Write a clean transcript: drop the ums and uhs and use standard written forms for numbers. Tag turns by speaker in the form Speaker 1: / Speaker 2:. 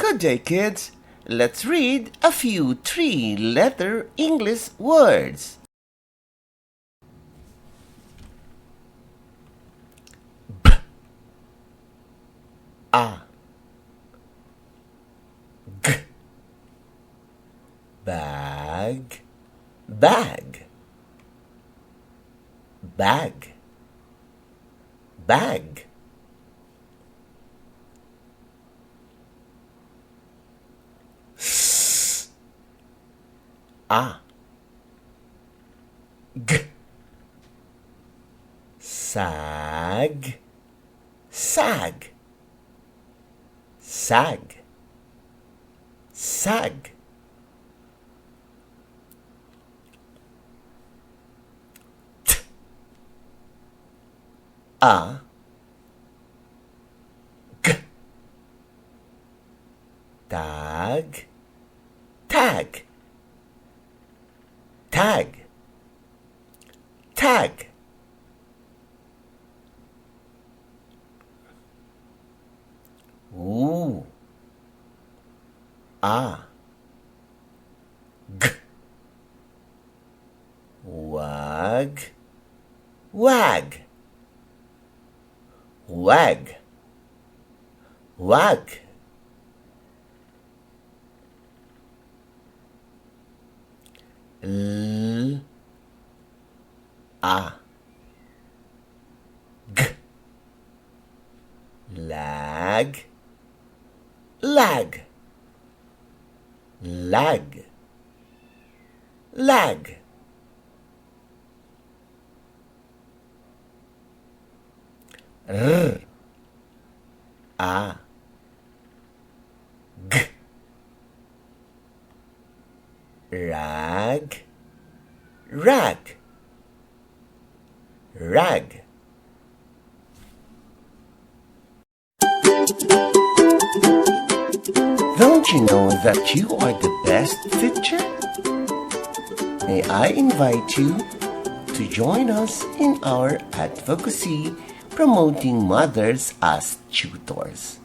Speaker 1: Good day, kids. Let's read a few three-letter English words. B, A, G, bag, bag, bag, bag. A, G, sag, sag, sag, sag. T, A, G, tag, tag, tag, tag. Ooh, A, G, wag, wag, wag, wag. L, A, G, lag, lag, lag, lag. R, A, G, rag, rag, rag. Don't you know that you are the best teacher? May I invite you to join us in our advocacy promoting mothers as tutors.